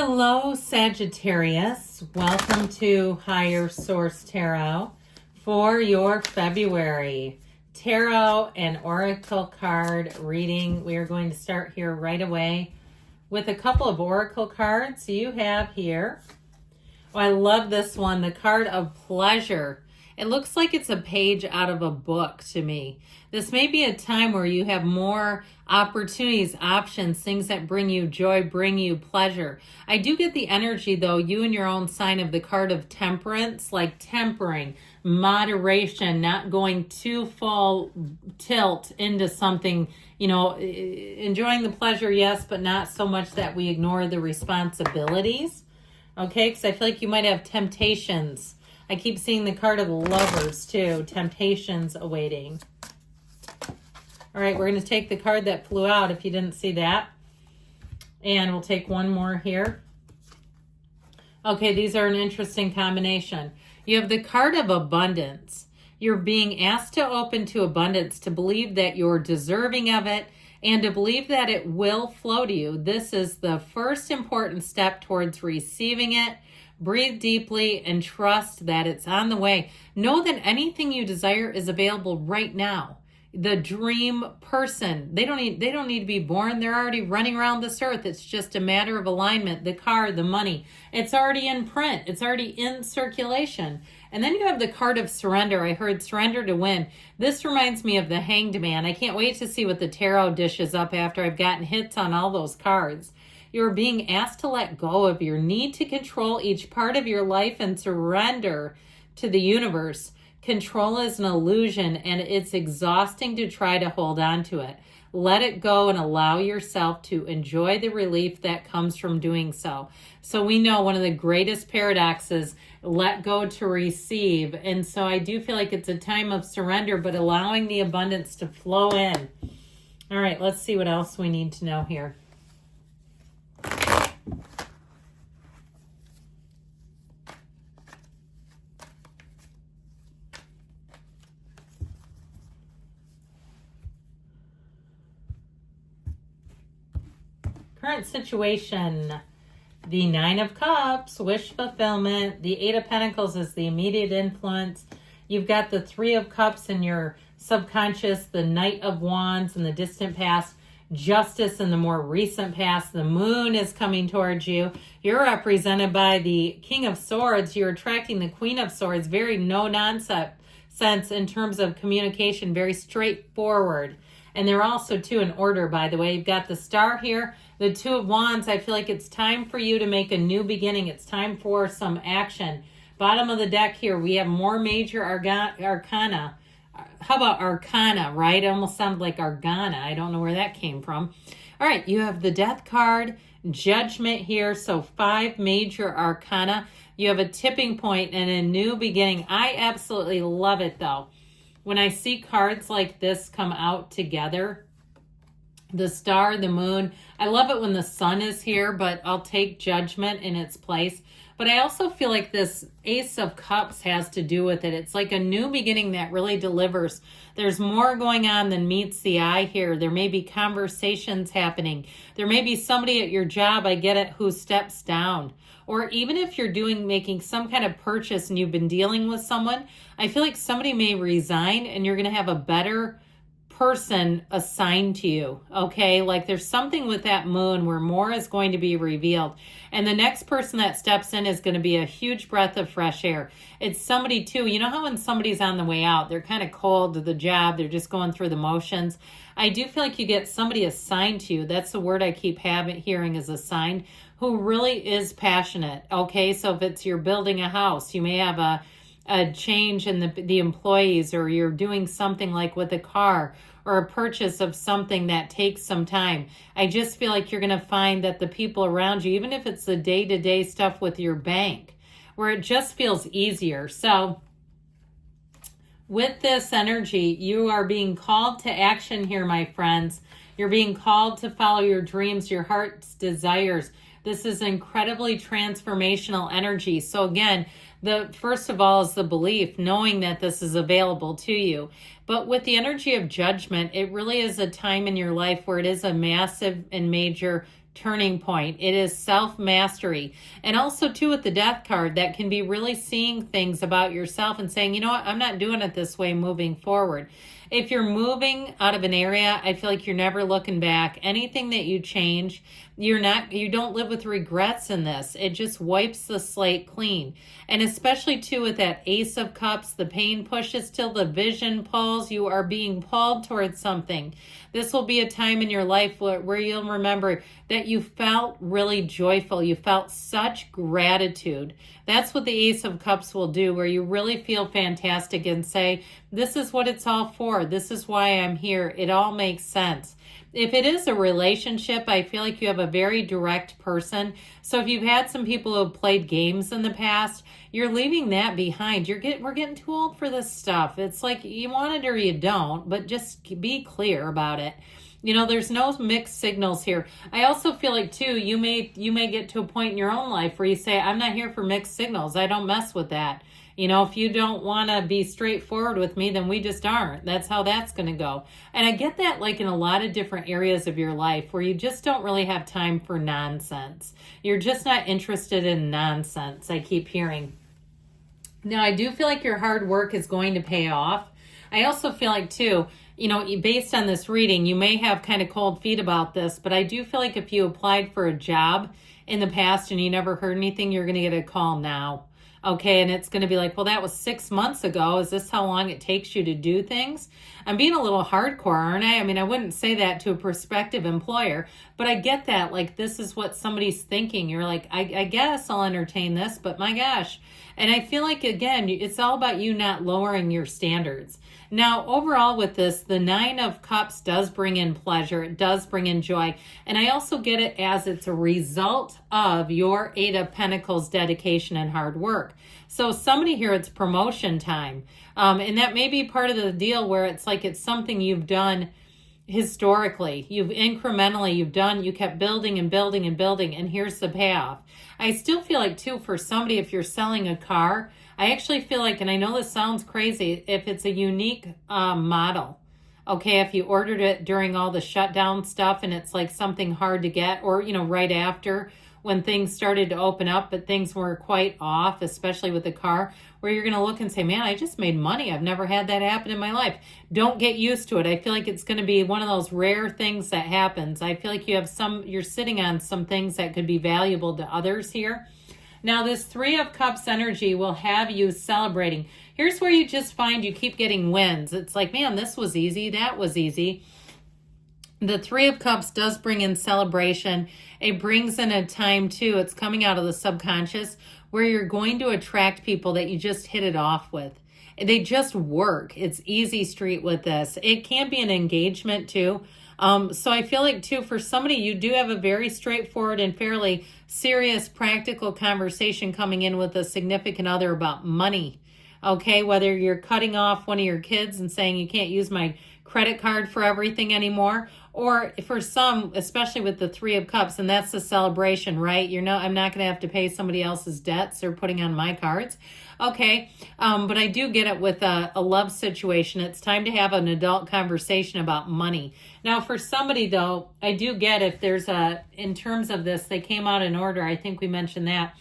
Hello, Sagittarius. Welcome to Higher Source Tarot for your February tarot and oracle card reading. We are going to start here right away with a couple of oracle cards you have here. Oh, I love this one, the card of pleasure. It looks like it's a page out of a book to me. This may be a time where you have more opportunities, options, things that bring you joy, bring you pleasure. I do get the energy, though, you and your own sign of the card of temperance, like tempering, moderation, not going too full tilt into something, enjoying the pleasure, yes, but not so much that we ignore the responsibilities. Okay, because I feel like you might have temptations. I keep seeing the card of the Lovers, too. Temptations awaiting. All right, we're going to take the card that flew out if you didn't see that. And we'll take one more here. Okay, these are an interesting combination. You have the card of abundance. You're being asked to open to abundance, to believe that you're deserving of it, and to believe that it will flow to you. This is the first important step towards receiving it. Breathe deeply and trust that it's on the way. Know that anything you desire is available right now. The dream person, they don't need to be born. They're already running around this earth. It's just a matter of alignment. The car, the money, it's already in print. It's already in circulation. And then you have the card of surrender. I heard surrender to win. This reminds me of the Hanged Man. I can't wait to see what the tarot dishes up after I've gotten hits on all those cards. You're being asked to let go of your need to control each part of your life and surrender to the universe. Control is an illusion, and it's exhausting to try to hold on to it. Let it go and allow yourself to enjoy the relief that comes from doing so. So we know one of the greatest paradoxes, let go to receive. And so I do feel like it's a time of surrender, but allowing the abundance to flow in. All right, let's see what else we need to know here. Current situation, the Nine of Cups, wish fulfillment. The Eight of Pentacles is the immediate influence. You've got the Three of Cups in your subconscious, the Knight of Wands in the distant past, Justice in the more recent past. The Moon is coming towards you. You're represented by the King of Swords. You're attracting the Queen of Swords. Very no-nonsense in terms of communication, very straightforward. And they're also, too, in order, by the way. You've got the Star here, the Two of Wands. I feel like it's time for you to make a new beginning. It's time for some action. Bottom of the deck here, we have more major arcana. How about arcana, right? It almost sounded like argana. I don't know where that came from. All right, you have the Death card, Judgment here. So 5 major arcana. You have a tipping point and a new beginning. I absolutely love it, though. When I see cards like this come out together, the Star, the Moon, I love it when the Sun is here, but I'll take Judgment in its place. But I also feel like this Ace of Cups has to do with it. It's like a new beginning that really delivers. There's more going on than meets the eye here. There may be conversations happening. There may be somebody at your job, I get it, who steps down. Or even if you're making some kind of purchase and you've been dealing with someone, I feel like somebody may resign and you're going to have a better person assigned to you. Okay, like there's something with that Moon where more is going to be revealed, and the next person that steps in is going to be a huge breath of fresh air. It's somebody too, you know how when somebody's on the way out, they're kind of cold to the job, they're just going through the motions. I do feel like you get somebody assigned to you. That's the word I keep hearing is assigned, who really is passionate. Okay, so if it's you're building a house, you may have a change in the employees, or you're doing something like with a car or a purchase of something that takes some time. I just feel like you're going to find that the people around you, even if it's the day-to-day stuff with your bank, where it just feels easier. So with this energy, you are being called to action here, my friends. You're being called to follow your dreams, your heart's desires. This is incredibly transformational energy. So again, the first of all is the belief, knowing that this is available to you. But with the energy of Judgment, it really is a time in your life where it is a massive and major turning point. It is self-mastery. And also, too, with the Death card, that can be really seeing things about yourself and saying, you know what, I'm not doing it this way moving forward. If you're moving out of an area, I feel like you're never looking back. Anything that you change, you don't live with regrets in this. It just wipes the slate clean. And especially too with that Ace of Cups, the pain pushes till the vision pulls. You are being pulled towards something. This will be a time in your life where you'll remember that you felt really joyful. You felt such gratitude. That's what the Ace of Cups will do, where you really feel fantastic and say, this is what it's all for. This is why I'm here. It all makes sense. If it is a relationship, I feel like you have a very direct person. So if you've had some people who have played games in the past, you're leaving that behind. We're getting too old for this stuff. It's like you want it or you don't, but just be clear about it. You know, there's no mixed signals here. I also feel like too, you may get to a point in your own life where you say, I'm not here for mixed signals. I don't mess with that. You know, if you don't want to be straightforward with me, then we just aren't. That's how that's going to go. And I get that like in a lot of different areas of your life where you just don't really have time for nonsense. You're just not interested in nonsense, I keep hearing. Now, I do feel like your hard work is going to pay off. I also feel like too, you know, based on this reading, you may have kind of cold feet about this, but I do feel like if you applied for a job in the past and you never heard anything, you're going to get a call now. Okay, and it's going to be like, well, that was 6 months ago. Is this how long it takes you to do things? I'm being a little hardcore, aren't I? I mean, I wouldn't say that to a prospective employer, but I get that. Like, this is what somebody's thinking. You're like, I guess I'll entertain this, but my gosh. And I feel like, again, it's all about you not lowering your standards. Now, overall with this, the Nine of Cups does bring in pleasure. It does bring in joy. And I also get it as it's a result of your Eight of Pentacles dedication and hard work. So somebody here, it's promotion time. And that may be part of the deal where it's like it's something you've done historically. You kept building and building and building, and here's the payoff. I still feel like, too, for somebody, if you're selling a car, I actually feel like, and I know this sounds crazy, if it's a unique model, okay, if you ordered it during all the shutdown stuff and it's like something hard to get, or, you know, right after when things started to open up, but things were quite off, especially with the car, where you're going to look and say, man, I just made money. I've never had that happen in my life. Don't get used to it. I feel like it's going to be one of those rare things that happens. I feel like you're sitting on some things that could be valuable to others here. Now, this Three of Cups energy will have you celebrating. Here's where you just find you keep getting wins. It's like, man, this was easy. That was easy. The Three of Cups does bring in celebration. It brings in a time, too. It's coming out of the subconscious where you're going to attract people that you just hit it off with. They just work. It's easy street with this. It can be an engagement, too. So I feel like, too, for somebody, you do have a very straightforward and fairly serious, practical conversation coming in with a significant other about money. Okay, whether you're cutting off one of your kids and saying you can't use my credit card for everything anymore, or for some, especially with the Three of Cups, and that's the celebration, right? I'm not going to have to pay somebody else's debts or putting on my cards. Okay, but I do get it with a love situation. It's time to have an adult conversation about money. Now, for somebody, though, I do get if there's in terms of this, they came out in order. I think we mentioned that.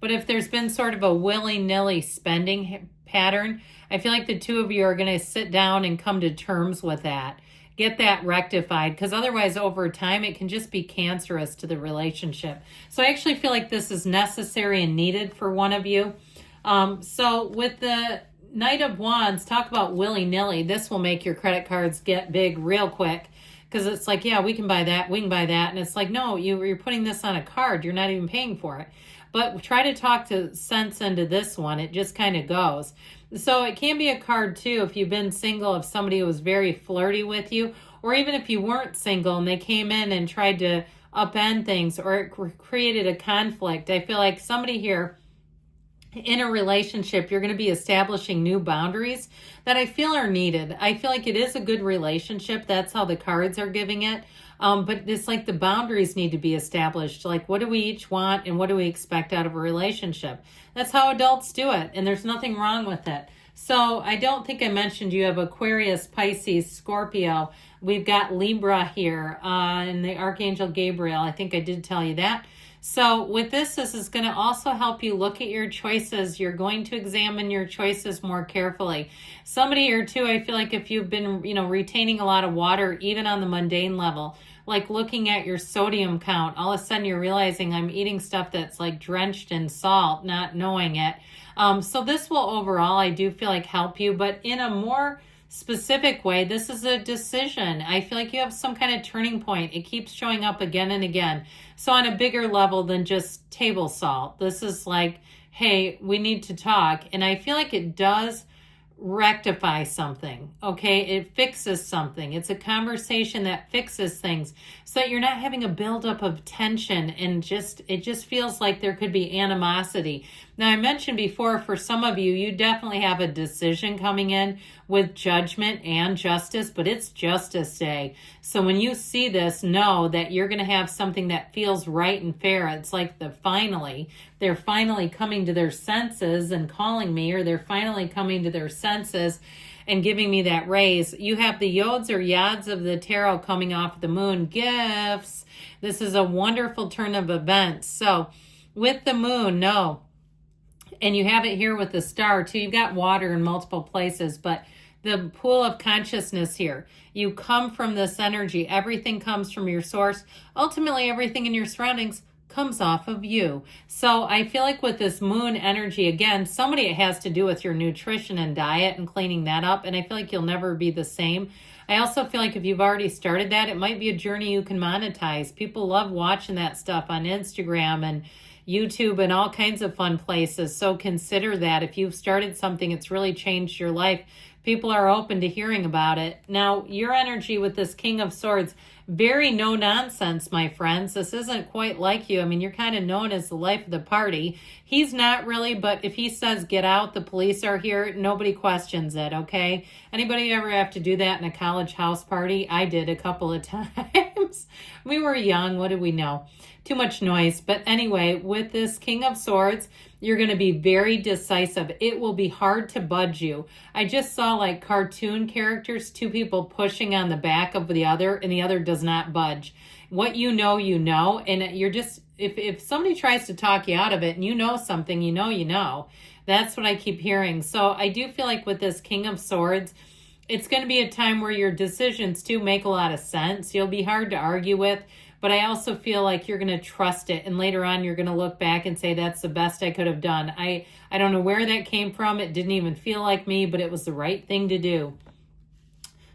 But if there's been sort of a willy-nilly spending pattern, I feel like the two of you are going to sit down and come to terms with that. Get that rectified, because otherwise over time it can just be cancerous to the relationship. So I actually feel like this is necessary and needed for one of you. So with the Knight of Wands, talk about willy-nilly. This will make your credit cards get big real quick, because it's like, yeah, we can buy that, and it's like, no, you're putting this on a card. You're not even paying for it. But try to talk to sense into this one. It just kind of goes. So it can be a card, too, if you've been single, of somebody who was very flirty with you, or even if you weren't single and they came in and tried to upend things, or it created a conflict. I feel like somebody here in a relationship, you're going to be establishing new boundaries that I feel are needed. I feel like it is a good relationship. That's how the cards are giving it. But it's like the boundaries need to be established. Like, what do we each want and what do we expect out of a relationship? That's how adults do it, and there's nothing wrong with it. So I don't think I mentioned you have Aquarius, Pisces, Scorpio. We've got Libra here and the Archangel Gabriel. I think I did tell you that. So with this is going to also help you look at your choices. You're going to examine your choices more carefully. Somebody here too, I feel like if you've been, retaining a lot of water, even on the mundane level, like looking at your sodium count, all of a sudden you're realizing I'm eating stuff that's like drenched in salt, not knowing it. So this will overall, I do feel like help you, but in a more specific way, this is a decision. I feel like you have some kind of turning point. It keeps showing up again and again. So on a bigger level than just table salt, this is like, hey, we need to talk. And I feel like it does rectify something. Okay, it fixes something. It's a conversation that fixes things so that you're not having a buildup of tension and it just feels like there could be animosity. Now, I mentioned before, for some of you, you definitely have a decision coming in with judgment and justice, but it's Justice Day. So when you see this, know that you're going to have something that feels right and fair. It's like they're finally coming to their senses and calling me, or they're finally coming to their senses and giving me that raise. You have the yods or yads of the tarot coming off the moon. Gifts. This is a wonderful turn of events. So with the moon, no. And you have it here with the star too. You've got water in multiple places, but the pool of consciousness here. You come from this energy. Everything comes from your source. Ultimately, everything in your surroundings comes off of you. So I feel like with this moon energy, again, it has to do with your nutrition and diet and cleaning that up. And I feel like you'll never be the same. I also feel like if you've already started that, it might be a journey you can monetize. People love watching that stuff on Instagram and YouTube and all kinds of fun places. So consider that. If you've started something, it's really changed your life. People are open to hearing about it. Now, your energy with this King of Swords, very no nonsense, my friends. This isn't quite like you. I mean, you're kind of known as the life of the party. He's not really, but if he says get out, the police are here, nobody questions it, okay? Anybody ever have to do that in a college house party? I did a couple of times. We were young. What did we know? Too much noise. But anyway, with this King of Swords, you're going to be very decisive. It will be hard to budge you. I just saw like cartoon characters, two people pushing on the back of the other, and the other does not budge. What you know, and you're just, if somebody tries to talk you out of it and you know something, you know. That's what I keep hearing. So I do feel like with this King of Swords, it's going to be a time where your decisions too make a lot of sense. You'll be hard to argue with. But I also feel like you're going to trust it. And later on, you're going to look back and say, that's the best I could have done. I don't know where that came from. It didn't even feel like me, but it was the right thing to do.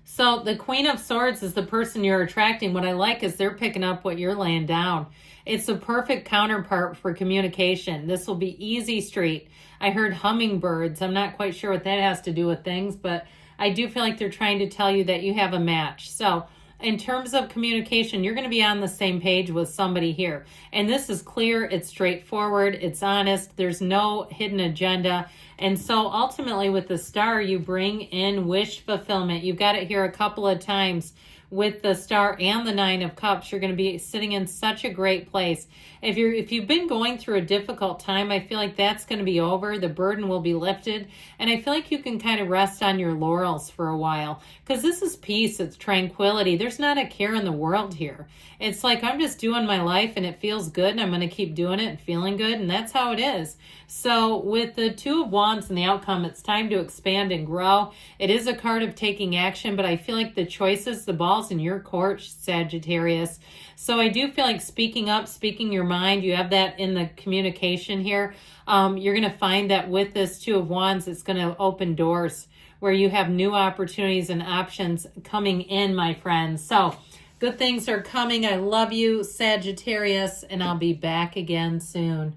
So the Queen of Swords is the person you're attracting. What I like is they're picking up what you're laying down. It's a perfect counterpart for communication. This will be easy street. I heard hummingbirds. I'm not quite sure what that has to do with things, but I do feel like they're trying to tell you that you have a match. So in terms of communication, you're going to be on the same page with somebody here. And this is clear, it's straightforward, it's honest, there's no hidden agenda. And so ultimately with the star, you bring in wish fulfillment. You've got it here a couple of times with the star and the 9 of Cups. You're going to be sitting in such a great place. If you've been going through a difficult time, I feel like that's going to be over. The burden will be lifted. And I feel like you can kind of rest on your laurels for a while, because this is peace. It's tranquility. There's not a care in the world here. It's like I'm just doing my life and it feels good and I'm going to keep doing it and feeling good. And that's how it is. So with the 2 of Wands and the outcome, it's time to expand and grow. It is a card of taking action, but I feel like the choices, the ball's in your court, Sagittarius. So I do feel like speaking up, speaking your mind, you have that in the communication here. You're going to find that with this 2 of Wands, it's going to open doors where you have new opportunities and options coming in, my friends. So good things are coming. I love you, Sagittarius, and I'll be back again soon.